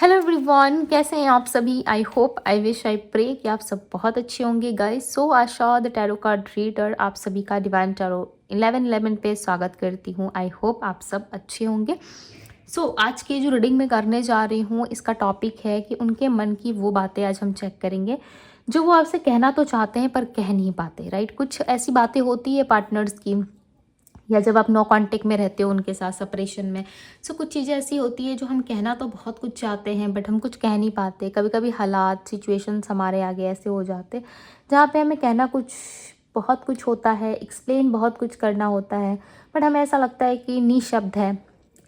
Hello everyone, कैसे हैं आप सभी। I hope, I wish, I pray कि आप सब बहुत अच्छे होंगे guys. So Asha the tarot card reader आप सभी का डिवाइन टैरो 1111 पे स्वागत करती हूँ। आई होप आप सब अच्छे होंगे। आज की जो रीडिंग मैं करने जा रही हूँ, इसका टॉपिक है कि उनके मन की वो बातें आज हम चेक करेंगे जो वो आपसे कहना तो चाहते हैं पर कह नहीं पाते। राइट, कुछ ऐसी बातें होती है पार्टनर्स की, या जब आप नो कांटेक्ट में रहते हो उनके साथ सेपरेशन में। कुछ चीज़ें ऐसी होती है जो हम कहना तो बहुत कुछ चाहते हैं बट हम कुछ कह नहीं पाते। कभी कभी हालात, सिचुएशंस हमारे आगे ऐसे हो जाते जहाँ पे हमें कहना कुछ बहुत कुछ होता है, एक्सप्लेन बहुत कुछ करना होता है, बट हमें ऐसा लगता है कि निशब्द है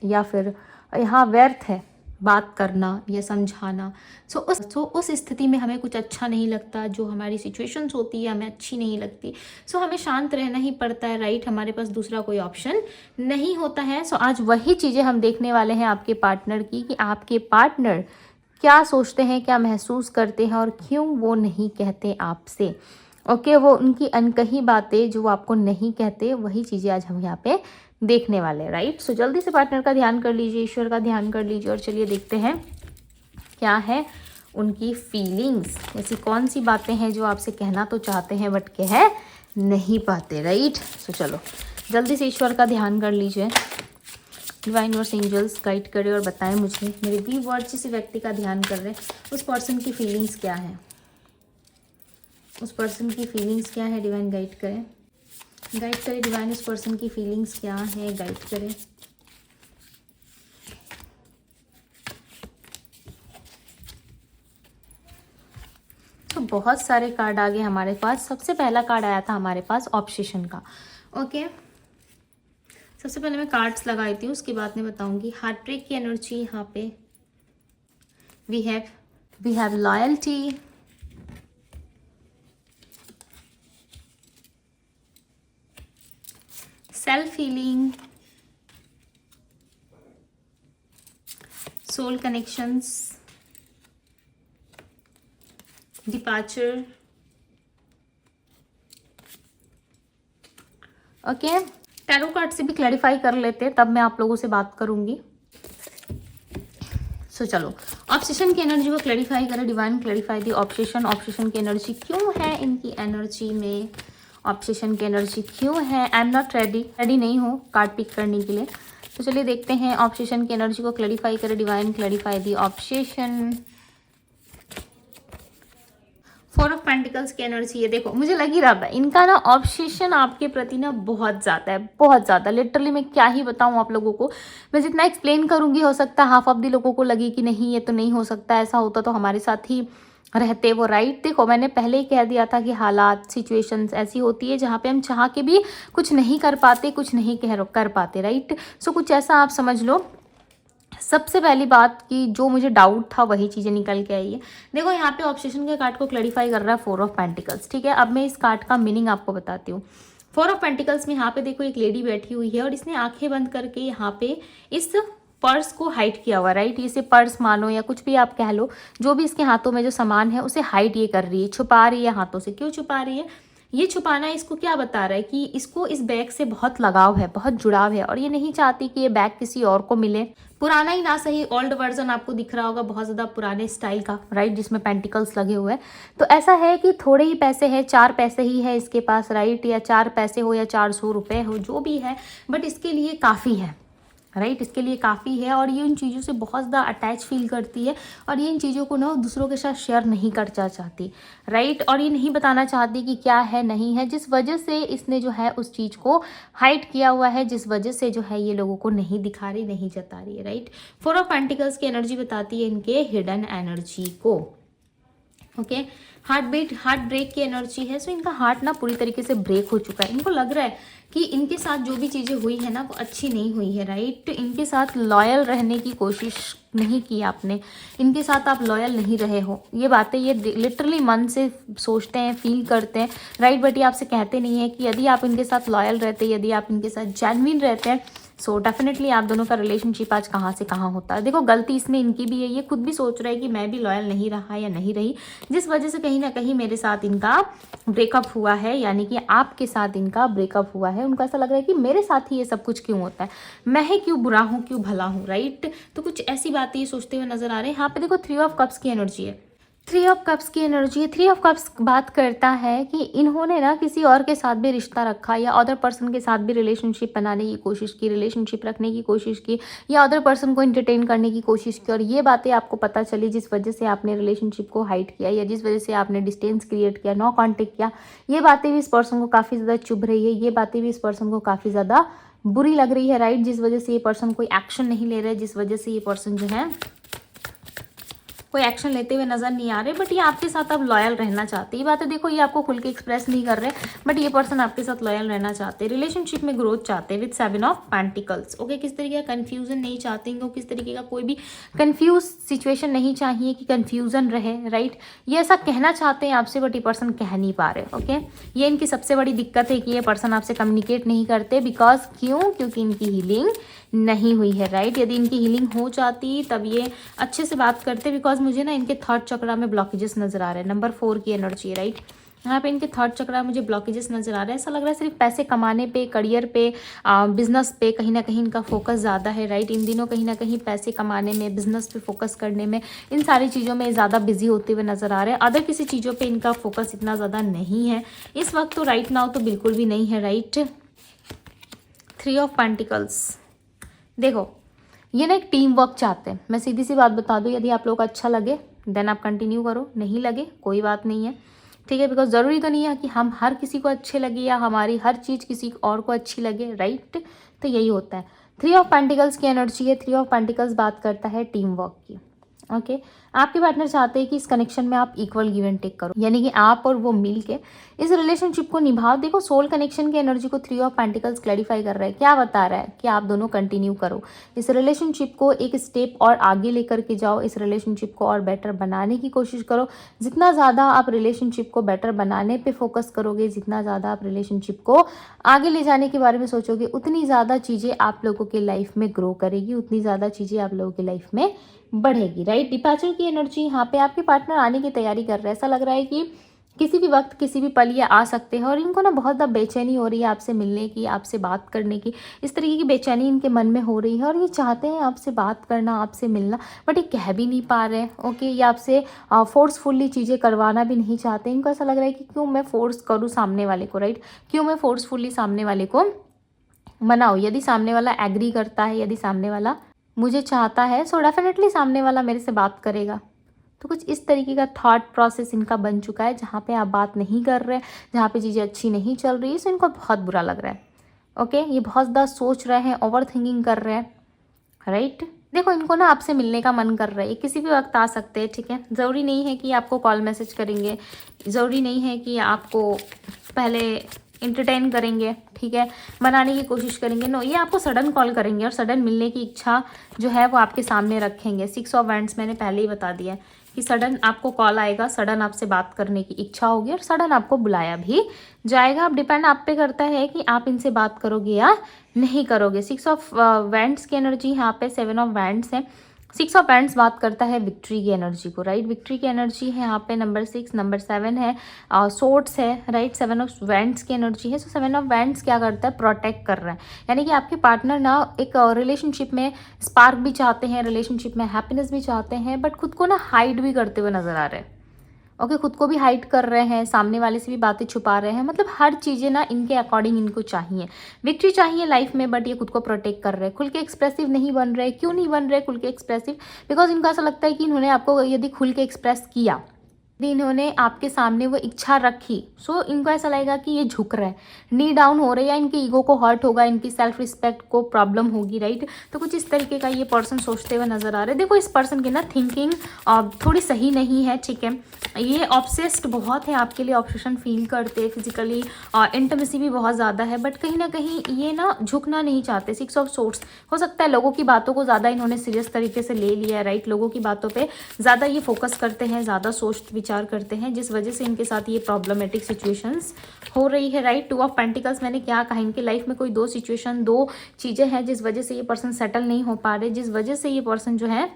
या फिर यहाँ व्यर्थ है बात करना या समझाना। उस स्थिति में हमें कुछ अच्छा नहीं लगता, जो हमारी सिचुएशंस होती है हमें अच्छी नहीं लगती। हमें शांत रहना ही पड़ता है। राइट, हमारे पास दूसरा कोई ऑप्शन नहीं होता है। आज वही चीज़ें हम देखने वाले हैं आपके पार्टनर की, कि आपके पार्टनर क्या सोचते हैं, क्या महसूस करते हैं और क्यों वो नहीं कहते आपसे। वो उनकी अनकही बातें जो वो आपको नहीं कहते, वही चीज़ें आज हम यहाँ पे देखने वाले हैं। राइट, जल्दी से पार्टनर का ध्यान कर लीजिए, ईश्वर का ध्यान कर लीजिए और चलिए देखते हैं क्या है उनकी फीलिंग्स। ऐसी कौन सी बातें हैं जो आपसे कहना तो चाहते हैं बट कह नहीं पाते। राइट, चलो जल्दी से ईश्वर का ध्यान कर लीजिए। डिवाइन वर्स एंजल्स गाइड करें और बताएं मुझे, मेरे व्यूअर्स जिस व्यक्ति का ध्यान कर रहे हैं उस पर्सन की फीलिंग्स क्या है, उस पर्सन की फीलिंग्स क्या है। डिवाइन गाइड करें, गाइड करें डिवाइन, उस पर्सन की फीलिंग्स क्या है, गाइड करें। बहुत सारे कार्ड आ गए हमारे पास। सबसे पहला कार्ड आया था हमारे पास ऑब्सेशन का। सबसे पहले मैं कार्ड्स लगाई थी, उसके बाद में बताऊंगी। हार्ट ब्रेक की एनर्जी यहाँ पे we have loyalty, self healing, soul connections, departure. Tarot card से भी क्लैरिफाई कर लेते हैं, तब मैं आप लोगों से बात करूंगी। चलो ऑब्सेशन की एनर्जी को क्लैरिफाई करें। डिवाइन क्लैरिफाई दी ऑब्सेशन की एनर्जी क्यों है इनकी एनर्जी में, ऑब्सेशन की एनर्जी क्यों है। आई एम नॉट रेडी नहीं हूँ कार्ड पिक करने के लिए। चलिए देखते हैं ऑब्सेशन की एनर्जी को क्लैरिफाई करें। Divine clarify the obsession. 4 of pentacles की एनर्जी है। देखो, मुझे लग ही रहा था इनका ना ऑब्सेशन आपके प्रति ना बहुत ज़्यादा है, बहुत ज़्यादा। लिटरली मैं क्या ही बताऊँ आप लोगों को। मैं जितना एक्सप्लेन करूँगी हो सकता है हाफ ऑफ दी लोगों को लगे कि नहीं ये तो नहीं हो सकता, ऐसा होता तो हमारे साथ ही रहते वो। राइट, देखो मैंने पहले ही कह दिया था कि हालात, सिचुएशंस ऐसी होती है जहाँ पे हम चाह के भी कुछ नहीं कर पाते, कुछ नहीं कर पाते। राइट, कुछ ऐसा आप समझ लो। सबसे पहली बात कि जो मुझे डाउट था वही चीज़ें निकल के आई है। देखो यहाँ पे ऑब्सेशन के कार्ड को क्लैरिफाई कर रहा है 4 ऑफ पेंटिकल्स। ठीक है, अब मैं इस कार्ड का मीनिंग आपको बताती हूँ। 4 ऑफ पेंटिकल्स में यहाँ पे देखो एक लेडी बैठी हुई है और इसने आंखें बंद करके यहाँ पे इस पर्स को हाइड किया हुआ। राइट, इसे पर्स मानो या कुछ भी आप कह लो, जो भी इसके हाथों में जो सामान है उसे हाइड ये कर रही है, छुपा रही है हाथों से। क्यों छुपा रही है? ये छुपाना इसको क्या बता रहा है कि इसको इस बैग से बहुत लगाव है, बहुत जुड़ाव है और ये नहीं चाहती कि ये बैग किसी और को मिले। पुराना ही ना सही, ओल्ड वर्जन आपको दिख रहा होगा, बहुत ज़्यादा पुराने स्टाइल का। राइट, जिसमें पेंटिकल्स लगे हुए हैं। तो ऐसा है कि थोड़े ही पैसे हैं, 4 पैसे ही है इसके पास। राइट, या 4 पैसे हो या 400 रुपये हो, जो भी है, बट इसके लिए काफ़ी है। राइट, इसके लिए काफ़ी है और ये इन चीज़ों से बहुत ज़्यादा अटैच फील करती है और ये इन चीज़ों को ना दूसरों के साथ शेयर नहीं करना चाहती। राइट, और ये नहीं बताना चाहती कि क्या है नहीं है, जिस वजह से इसने जो है उस चीज़ को हाइड किया हुआ है, जिस वजह से जो है ये लोगों को नहीं दिखा रही, नहीं जता रही है। राइट, 4 ऑफ पेंटिकल्स की एनर्जी बताती है इनके हिडन एनर्जी को। हार्ट ब्रेक की एनर्जी है। इनका हार्ट ना पूरी तरीके से ब्रेक हो चुका है। इनको लग रहा है कि इनके साथ जो भी चीज़ें हुई है ना वो अच्छी नहीं हुई है। राइट, इनके साथ लॉयल रहने की कोशिश नहीं की आपने, इनके साथ आप लॉयल नहीं रहे हो। ये बातें ये लिटरली मन से सोचते हैं, फील करते हैं। राइट, बट ये आपसे कहते नहीं है कि यदि आप इनके साथ लॉयल रहते, यदि आप इनके साथ जेन्युइन रहते हैं सो डेफिनेटली आप दोनों का रिलेशनशिप आज कहाँ से कहाँ होता है। देखो गलती इसमें इनकी भी है, ये खुद भी सोच रहा है कि मैं भी लॉयल नहीं रहा या नहीं रही, जिस वजह से कहीं ना कहीं मेरे साथ इनका ब्रेकअप हुआ है, यानी कि आपके साथ इनका ब्रेकअप हुआ है। उनको ऐसा लग रहा है कि मेरे साथ ही ये सब कुछ क्यों होता है, मैं ही क्यों बुरा हूँ, क्यों भला हूँ, राइट। तो कुछ ऐसी बातें ये सोचते हुए नजर आ रहे हैं। यहाँ पे देखो 3 ऑफ कप्स की एनर्जी है, 3 ऑफ कप्स की एनर्जी है। 3 ऑफ कप्स बात करता है कि इन्होंने ना किसी और के साथ भी रिश्ता रखा, या अदर पर्सन के साथ भी रिलेशनशिप बनाने की कोशिश की, रिलेशनशिप रखने की कोशिश की, या अदर पर्सन को एंटरटेन करने की कोशिश की, और ये बातें आपको पता चली जिस वजह से आपने रिलेशनशिप को हाइड किया, या जिस वजह से आपने डिस्टेंस क्रिएट किया, नो कॉन्टेक्ट किया। ये बातें भी इस पर्सन को काफ़ी ज़्यादा चुभ रही है, ये बातें भी इस पर्सन को काफ़ी ज़्यादा बुरी लग रही है, राइट। जिस वजह से ये पर्सन कोई एक्शन नहीं ले रहे, जिस वजह से ये पर्सन जो है कोई एक्शन लेते हुए नजर नहीं आ रहे, बट ये आपके साथ अब लॉयल रहना चाहते हैं। ये बातें देखो ये आपको खुल के एक्सप्रेस नहीं कर रहे, बट ये पर्सन आपके साथ लॉयल रहना चाहते हैं, रिलेशनशिप में ग्रोथ चाहते हैं विद 7 ऑफ पेंटिकल्स। ओके, किस तरीके का कंफ्यूजन नहीं चाहते इनको, किस तरीके का कोई भी कंफ्यूज सिचुएशन नहीं चाहिए कि कंफ्यूजन रहे, राइट। ये ऐसा कहना चाहते हैं आपसे, बट ये पर्सन कह नहीं पा रहे। ओके, ये इनकी सबसे बड़ी दिक्कत है कि ये पर्सन आपसे कम्युनिकेट नहीं करते, बिकॉज क्योंकि इनकी हीलिंग नहीं हुई है, राइट। यदि इनकी हीलिंग हो जाती तब ये अच्छे से बात करते, बिकॉज मुझे ना इनके थर्ड चक्रा में ब्लॉकेजेस नजर आ रहे हैं। नंबर 4 की एनर्जी है, राइट। यहाँ पे इनके थर्ड चक्रा में मुझे ब्लॉकेजेस नजर आ रहे हैं। ऐसा लग रहा है सिर्फ पैसे कमाने पे, करियर पे, बिजनेस पे कहीं ना कहीं इनका फोकस ज़्यादा है, राइट। इन दिनों कहीं ना कहीं पैसे कमाने में, बिजनेस पे फोकस करने में, इन सारी चीज़ों में ज़्यादा बिजी होते हुए नजर आ रहे हैं। अदर किसी चीज़ों पे इनका फोकस इतना ज़्यादा नहीं है इस वक्त, तो राइट नाउ तो बिल्कुल भी नहीं है, राइट। 3 ऑफ पेंटिकल्स, देखो ये ना एक टीम वर्क चाहते हैं। मैं सीधी सी बात बता दूं, यदि आप लोग को अच्छा लगे देन आप कंटिन्यू करो, नहीं लगे कोई बात नहीं है, ठीक है। बिकॉज ज़रूरी तो नहीं है कि हम हर किसी को अच्छे लगे या हमारी हर चीज़ किसी और को अच्छी लगे, राइट। तो यही होता है। 3 ऑफ पेंटिकल्स की एनर्जी है। 3 ऑफ पेंटिकल्स बात करता है टीम वर्क की। ओके, आपके पार्टनर चाहते हैं कि इस कनेक्शन में आप इक्वल गिव एंड टेक करो, यानी कि आप और वो मिल के इस रिलेशनशिप को निभाओ। देखो सोल कनेक्शन की एनर्जी को 3 ऑफ पेंटिकल्स क्लैरिफाई कर रहा है, क्या बता रहा है कि आप दोनों कंटिन्यू करो इस रिलेशनशिप को, एक स्टेप और आगे लेकर के जाओ, इस रिलेशनशिप को और बेटर बनाने की कोशिश करो। जितना ज़्यादा आप रिलेशनशिप को बेटर बनाने पे फोकस करोगे, जितना ज़्यादा आप रिलेशनशिप को आगे ले जाने के बारे में सोचोगे, उतनी ज़्यादा चीज़ें आप लोगों के लाइफ में ग्रो करेगी, उतनी ज़्यादा चीज़ें आप लोगों की लाइफ में बढ़ेगी, राइट। डिपार्चर की एनर्जी, यहाँ पे आपके पार्टनर आने की तैयारी कर रहे हैं। ऐसा लग रहा है कि किसी भी वक्त किसी भी पल ये आ सकते हैं, और इनको ना बहुत ज़्यादा बेचैनी हो रही है आपसे मिलने की, आपसे बात करने की। इस तरीके की बेचैनी इनके मन में हो रही है, और ये चाहते हैं आपसे बात करना, आपसे मिलना, बट ये कह भी नहीं पा रहे हैं। ओके, ये आपसे फोर्सफुल्ली चीज़ें करवाना भी नहीं चाहते। इनको ऐसा लग रहा है कि क्यों मैं फोर्स करूँ सामने वाले को, राइट। क्यों मैं फोर्सफुल्ली सामने वाले को मनाऊँ। यदि सामने वाला एग्री करता है, यदि सामने वाला मुझे चाहता है, सो डेफिनेटली सामने वाला मेरे से बात करेगा। तो कुछ इस तरीके का थॉट प्रोसेस इनका बन चुका है, जहाँ पे आप बात नहीं कर रहे, जहाँ पे चीज़ें अच्छी नहीं चल रही है, सो इनको बहुत बुरा लग रहा है। ओके, ये बहुत ज़्यादा सोच रहे हैं, ओवर थिंकिंग कर रहे हैं, राइट। देखो इनको ना आपसे मिलने का मन कर रहा है, ये किसी भी वक्त आ सकते हैं, ठीक है। ज़रूरी नहीं है कि आपको कॉल मैसेज करेंगे, ज़रूरी नहीं है कि आपको पहले इंटरटेन करेंगे, ठीक है, मनाने की कोशिश करेंगे। नो, ये आपको सडन कॉल करेंगे और सडन मिलने की इच्छा जो है वो आपके सामने रखेंगे। 6 ऑफ वैंड्स मैंने पहले ही बता दिया कि सडन आपको कॉल आएगा, सडन आपसे बात करने की इच्छा होगी, और सडन आपको बुलाया भी जाएगा। अब डिपेंड आप पे करता है कि आप इनसे बात करोगे या नहीं करोगे। 6 ऑफ वैंड्स की एनर्जी यहाँ पे 7 ऑफ वैंड्स है। 6 ऑफ वैंड्स बात करता है विक्ट्री की एनर्जी को, राइट। विक्ट्री की एनर्जी है यहाँ पे नंबर 6, नंबर 7 है, सोर्ट्स है, राइट। 7 ऑफ वैंड्स की एनर्जी है। सो 7 ऑफ वैंड्स क्या करता है, प्रोटेक्ट कर रहा है, यानी कि आपके पार्टनर ना एक रिलेशनशिप में स्पार्क भी चाहते हैं, रिलेशनशिप में हैप्पीनेस भी चाहते हैं, बट खुद को ना हाइड भी करते हुए नजर आ रहे हैं। ओके, खुद को भी हाइड कर रहे हैं, सामने वाले से भी बातें छुपा रहे हैं, मतलब हर चीज़ें ना इनके अकॉर्डिंग इनको चाहिए। विक्ट्री चाहिए लाइफ में, बट ये खुद को प्रोटेक्ट कर रहे हैं, खुल के एक्सप्रेसिव नहीं बन रहे। क्यों नहीं बन रहे खुल के एक्सप्रेसिव? बिकॉज इनको ऐसा लगता है कि इन्होंने आपको यदि खुल के एक्सप्रेस किया, यदि इन्होंने आपके सामने वो इच्छा रखी, सो इनको ऐसा लगेगा कि ये झुक रहे हैं, नी डाउन हो रहे हैं, या इनके ईगो को हर्ट होगा, इनकी सेल्फ रिस्पेक्ट को प्रॉब्लम होगी, राइट। तो कुछ इस तरीके का ये पर्सन सोचते हुए नजर आ रहे हैं। देखो इस पर्सन की ना थिंकिंग थोड़ी सही नहीं है, ठीक है। ये ऑब्सेस्ड बहुत है आपके लिए, ऑब्सेशन फील करते हैं, फिजिकली इंटिमेसी भी बहुत ज़्यादा है, बट कहीं ना कहीं ये ना झुकना नहीं चाहते। 6 ऑफ सोर्ट्स, हो सकता है लोगों की बातों को ज़्यादा इन्होंने सीरियस तरीके से ले लिया है, राइट। लोगों की बातों पर ज़्यादा ये फोकस करते हैं, ज़्यादा सोच विचार करते हैं, जिस वजह से इनके साथ ये प्रॉब्लमेटिक सिचुएशंस हो रही है, राइट। 2 ऑफ पेंटिकल्स मैंने क्या कहा, इनके लाइफ में कोई 2 सिचुएशन, 2 चीज़ें हैं जिस वजह से ये पर्सन सेटल नहीं हो पा रहे, जिस वजह से ये पर्सन जो है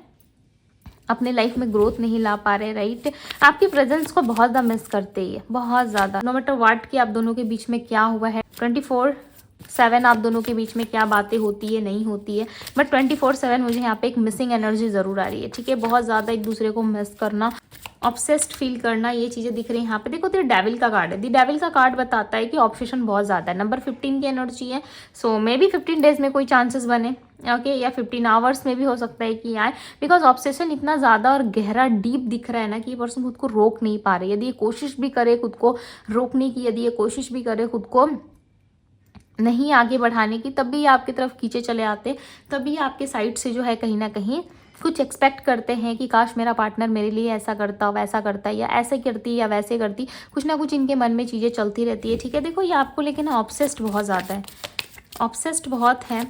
अपने लाइफ में ग्रोथ नहीं ला पा रहे, राइट। आपकी प्रेजेंस को बहुत ज़्यादा मिस करते हैं, बहुत ज़्यादा। नो मैटर व्हाट कि आप दोनों के बीच में क्या हुआ है, 24/7 आप दोनों के बीच में क्या बातें होती है नहीं होती है, बट 24/7 मुझे यहाँ पे एक मिसिंग एनर्जी ज़रूर आ रही है, ठीक है। बहुत ज़्यादा एक दूसरे को मिस करना, ऑब्सेस्ड फील करना, ये चीज़ें दिख रही है यहाँ पे। देखो तो डेविल का कार्ड है, दी डेविल का कार्ड बताता है कि ऑब्सेशन बहुत ज़्यादा है। नंबर 15 की एनर्जी है, सो मे बी 15 डेज में कोई चांसेस बने, ओके, या 15 आवर्स में भी हो सकता है कि आए, बिकॉज ऑब्सेशन इतना ज़्यादा और गहरा डीप दिख रहा है ना कि ये पर्सन खुद को रोक नहीं पा रहे। यदि ये कोशिश भी करे खुद को रोकने की, यदि ये कोशिश भी करे खुद को नहीं आगे बढ़ाने की, तब भी आपकी तरफ खींचे चले आते, तभी आपके साइड से जो है कहीं ना कहीं कुछ एक्सपेक्ट करते हैं कि काश मेरा पार्टनर मेरे लिए ऐसा करता, वैसा करता, या ऐसे करती या वैसे करती, कुछ ना कुछ इनके मन में चीज़ें चलती रहती है, ठीक है। देखो ये आपको लेकिन ऑब्सेस्ड बहुत ज़्यादा है, ऑब्सेस्ड बहुत है,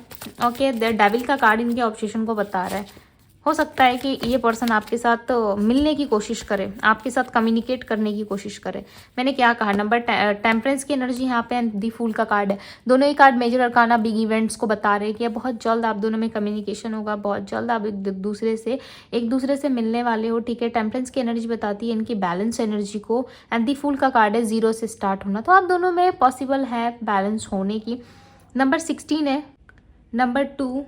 ओके। डेविल का कार्ड इनके ऑब्सेशन को बता रहा है। हो सकता है कि ये पर्सन आपके साथ मिलने की कोशिश करे, आपके साथ कम्युनिकेट करने की कोशिश करे। मैंने क्या कहा, नंबर टेम्परेंस की एनर्जी यहाँ पे दी फूल का कार्ड है। दोनों ही card major arcana big events को बता रहे हैं कि बहुत जल्द आप दोनों में कम्युनिकेशन होगा, बहुत जल्द आप एक दूसरे से मिलने वाले हो, ठीक है। टेम्परेंस की एनर्जी बताती है इनकी बैलेंस एनर्जी को, एंड दी फूल का कार्ड है 0 से स्टार्ट होना, तो आप दोनों में पॉसिबल है बैलेंस होने की। नंबर 16 है, नंबर 2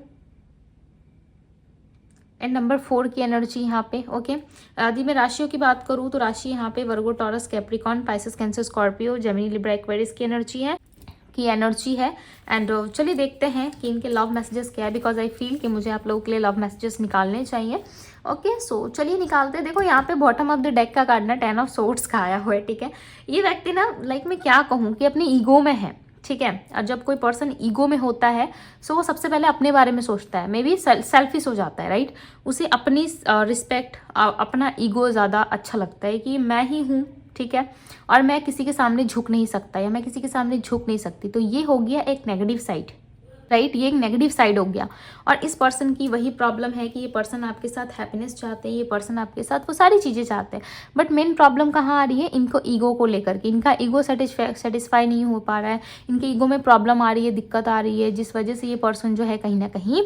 एंड नंबर 4 की एनर्जी यहाँ पे, ओके। यदि मैं राशियों की बात करूँ तो राशि यहाँ पे Virgo, Taurus, Capricorn, Pisces, Cancer, Scorpio, Gemini, Libra, Aquarius की एनर्जी है। एंड चलिए देखते हैं कि इनके लव मैसेजेस क्या है, बिकॉज आई फील कि मुझे आप लोगों के लिए लव मैसेजेस निकालने चाहिए, ओके। सो चलिए निकालते हैं। देखो यहाँ पे बॉटम ऑफ द डेक का कार्ड ना 10 ऑफ सोर्ड्स का आया हुआ है, ठीक है। ये व्यक्ति ना लाइक मैं क्या कहूँ कि अपनी ईगो में है, ठीक है। और जब कोई पर्सन ईगो में होता है सो वो सबसे पहले अपने बारे में सोचता है, मे बी सेल्फिश हो जाता है, राइट। उसे अपनी रिस्पेक्ट, अपना ईगो ज़्यादा अच्छा लगता है कि मैं ही हूँ, ठीक है, और मैं किसी के सामने झुक नहीं सकता या मैं किसी के सामने झुक नहीं सकती। तो ये हो गया एक नेगेटिव साइड, राइट, ये एक नेगेटिव साइड हो गया। और इस पर्सन की वही प्रॉब्लम है कि ये पर्सन आपके साथ हैप्पीनेस चाहते हैं, ये पर्सन आपके साथ वो सारी चीज़ें चाहते हैं, बट मेन प्रॉब्लम कहाँ आ रही है, इनको ईगो को लेकर के। इनका ईगो सेटिस्फाई नहीं हो पा रहा है, इनके ईगो में प्रॉब्लम आ रही है, दिक्कत आ रही है, जिस वजह से ये पर्सन जो है कहीं ना कहीं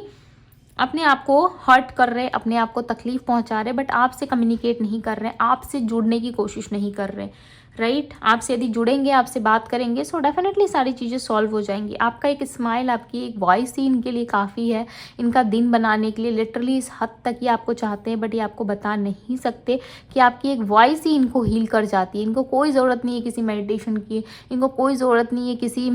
अपने आप को हर्ट कर रहे, अपने आप को तकलीफ पहुंचा रहे, बट आपसे कम्युनिकेट नहीं कर रहे, आपसे जुड़ने की कोशिश नहीं कर रहे, राइट। आपसे यदि जुड़ेंगे, आपसे बात करेंगे, सो डेफिनेटली सारी चीज़ें सॉल्व हो जाएंगी। आपका एक स्माइल, आपकी एक वॉइस ही इनके लिए काफ़ी है इनका दिन बनाने के लिए। लिटरली इस हद तक ये आपको चाहते हैं, बट ये आपको बता नहीं सकते कि आपकी एक वॉइस ही इनको हील कर जाती है। इनको कोई ज़रूरत नहीं है किसी मेडिटेशन की, इनको कोई ज़रूरत नहीं है किसी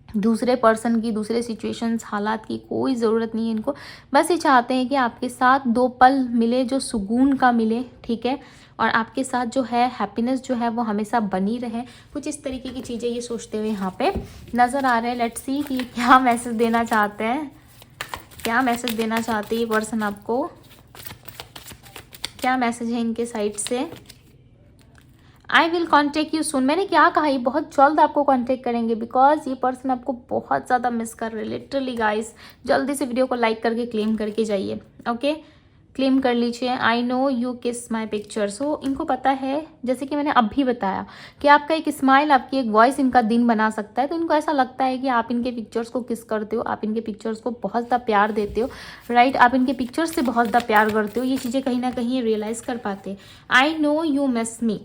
दूसरे पर्सन की, दूसरे सिचुएशंस, हालात की कोई ज़रूरत नहीं है इनको। बस ये चाहते हैं कि आपके साथ 2 पल मिले जो सुकून का मिले, ठीक है, और आपके साथ जो है हैप्पीनेस जो है वो हमेशा बनी रहे। कुछ इस तरीके की चीज़ें ये सोचते हुए यहाँ पे नज़र आ रहे हैं। लेट्स सी कि क्या मैसेज देना चाहते हैं, क्या मैसेज देना चाहते हैं ये पर्सन आपको, क्या मैसेज है इनके साइड से। I will contact you soon, मैंने क्या कहा, ये बहुत जल्द आपको कॉन्टेक्ट करेंगे, बिकॉज ये पर्सन आपको बहुत ज़्यादा मिस कर रहे हैं लिटरली गाइस। जल्दी से वीडियो को लाइक करके क्लेम करके जाइए, ओके, क्लेम कर लीजिए। आई नो यू किस माई पिक्चर, सो इनको पता है, जैसे कि मैंने अभी बताया कि आपका एक स्माइल, आपकी एक वॉइस इनका दिन बना सकता है। तो इनको ऐसा लगता है कि आप इनके पिक्चर्स को किस करते हो, आप इनके पिक्चर्स को बहुत ज़्यादा प्यार देते हो, राइट, आप इनके पिक्चर्स से बहुत ज़्यादा प्यार करते हो। ये चीज़ें कहीं ना कहीं रियलाइज़ कर पाते। I know you miss me,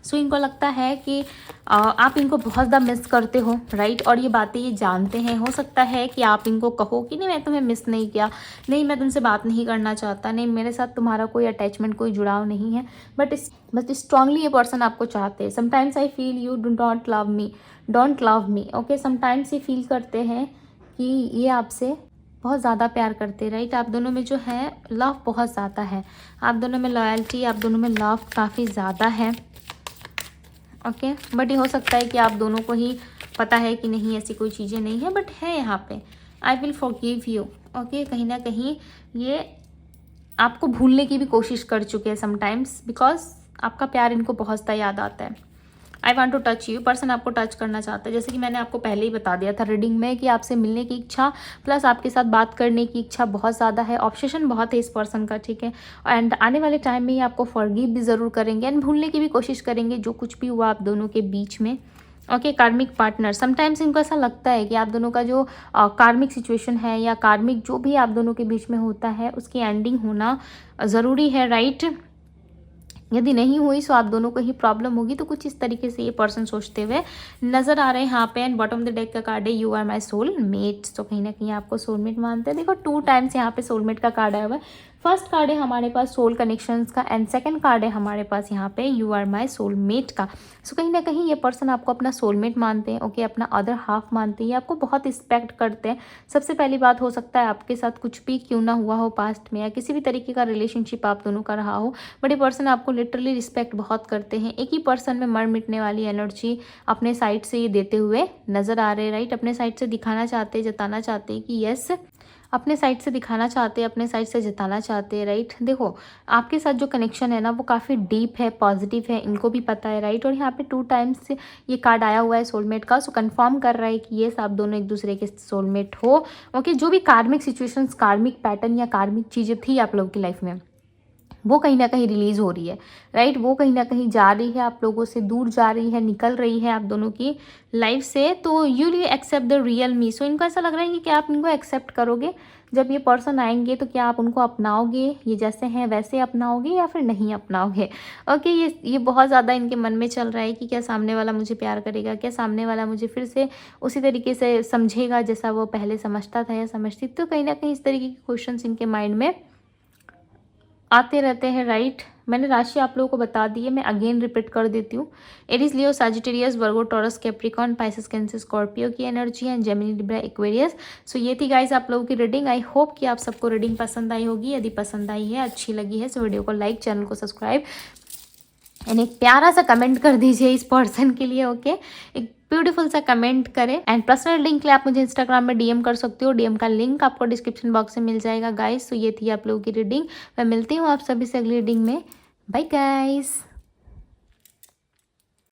so इनको लगता है कि आप इनको बहुत ज़्यादा मिस करते हो, राइट, और ये बातें ये जानते हैं। हो सकता है कि आप इनको कहो कि नहीं मैं तुम्हें मिस नहीं किया, नहीं मैं तुमसे बात नहीं करना चाहता, नहीं मेरे साथ तुम्हारा कोई अटैचमेंट, कोई जुड़ाव नहीं है, बट स्ट्रांगली ये पर्सन आपको चाहते हैं। Sometimes I feel you don't love me, okay. Sometimes ये फील करते हैं कि ये आपसे बहुत ज़्यादा प्यार करते, राइट। आप दोनों में जो है लव बहुत ज़्यादा है, आप दोनों में लॉयल्टी, आप दोनों में लव काफ़ी ज़्यादा है, ओके। बट ये हो सकता है कि आप दोनों को ही पता है कि नहीं ऐसी कोई चीज़ें नहीं है, बट है यहाँ पे। I will forgive you, okay. कहीं ना कहीं ये आपको भूलने की भी कोशिश कर चुके हैं समटाइम्स, बिकॉज आपका प्यार इनको बहुत ज़्यादा याद आता है। I want to touch you, person आपको टच करना चाहता है। जैसे कि मैंने आपको पहले ही बता दिया था रीडिंग में कि आपसे मिलने की इच्छा प्लस आपके साथ बात करने की इच्छा बहुत ज़्यादा है, ऑब्सेशन बहुत है इस पर्सन का, ठीक है। एंड आने वाले टाइम में ये आपको फॉरगिव भी ज़रूर करेंगे एंड भूलने की भी कोशिश करेंगे जो कुछ भी हुआ आप दोनों के बीच में। ओके, कार्मिक पार्टनर, समटाइम्स इनको ऐसा लगता है कि आप दोनों का जो कार्मिक सिचुएशन है या कार्मिक जो भी आप दोनों के बीच में होता है उसकी एंडिंग होना ज़रूरी है, राइट। यदि नहीं हुई तो आप दोनों को ही प्रॉब्लम होगी। तो कुछ इस तरीके से ये पर्सन सोचते हुए नजर आ रहे हैं यहाँ पे। And bottom of the deck का कार्ड है you are my soul mate. तो कहीं ना कहीं आपको सोलमेट मानते हैं। देखो 2 टाइम्स यहाँ पे सोलमेट का कार्ड आया हुआ है। फर्स्ट कार्ड है हमारे पास सोल कनेक्शंस का एंड सेकंड कार्ड है हमारे पास यहाँ पे यू आर माई सोलमेट का। सो कहीं ना कहीं ये पर्सन आपको अपना सोलमेट मानते हैं, ओके, अपना अदर हाफ मानते हैं, आपको बहुत रिस्पेक्ट करते हैं। सबसे पहली बात, हो सकता है आपके साथ कुछ भी क्यों ना हुआ हो पास्ट में या किसी भी तरीके का रिलेशनशिप आप दोनों का रहा हो, बट ये पर्सन आपको लिटरली रिस्पेक्ट बहुत करते हैं। एक ही पर्सन में मर मिटने वाली एनर्जी अपने साइड से ये देते हुए नजर आ रहे हैं, राइट। अपने साइड से दिखाना चाहते हैं, जताना चाहते हैं कि यस, अपने साइड से दिखाना चाहते हैं, अपने साइड से जताना चाहते हैं, राइट। देखो आपके साथ जो कनेक्शन है ना वो काफ़ी डीप है, पॉजिटिव है, इनको भी पता है, राइट। और यहाँ पे 2 टाइम्स ये कार्ड आया हुआ है सोलमेट का। सो कंफर्म कर रहा है कि ये आप दोनों एक दूसरे के सोलमेट हो, ओके। जो भी कार्मिक सिचुएशंस, कार्मिक पैटर्न या कार्मिक चीज़ें थी आप लोगों की लाइफ में, वो कहीं ना कहीं रिलीज हो रही है, राइट। वो कहीं ना कहीं जा रही है, आप लोगों से दूर जा रही है, निकल रही है आप दोनों की लाइफ से। तो you will accept the real me. So इनको ऐसा लग रहा है कि क्या आप इनको एक्सेप्ट करोगे। जब ये पर्सन आएंगे तो क्या आप उनको अपनाओगे, ये जैसे हैं वैसे अपनाओगे या फिर नहीं अपनाओगे, ओके। ये बहुत ज़्यादा इनके मन में चल रहा है कि क्या सामने वाला मुझे प्यार करेगा, क्या सामने वाला मुझे फिर से उसी तरीके से समझेगा जैसा वो पहले समझता था या समझती। तो कहीं ना कहीं इस तरीके के क्वेश्चन इनके माइंड में आते रहते हैं, राइट। मैंने राशि आप लोगों को बता दी है, मैं अगेन रिपीट कर देती हूँ। Aries, Leo, Sagittarius, Virgo, Taurus, Capricorn, Pisces, Cancer, Scorpio की एनर्जी है, जेमिनी, लिब्रा, एक्वेरियस। सो ये थी गाइस आप लोगों की रीडिंग। आई होप कि आप सबको रीडिंग पसंद आई होगी। यदि पसंद आई है, अच्छी लगी है, सो वीडियो को लाइक, चैनल को सब्सक्राइब एंड एक प्यारा सा कमेंट कर दीजिए इस पर्सन के लिए, ओके। एक ब्यूटीफुल सा कमेंट करें एंड पर्सनल लिंक के लिए आप मुझे इंस्टाग्राम में डीएम कर सकते हो। डीएम का लिंक आपको डिस्क्रिप्शन बॉक्स में मिल जाएगा गाइस। तो ये थी आप लोगों की रीडिंग। मैं मिलती हूँ आप सभी से अगली रीडिंग में। Bye guys.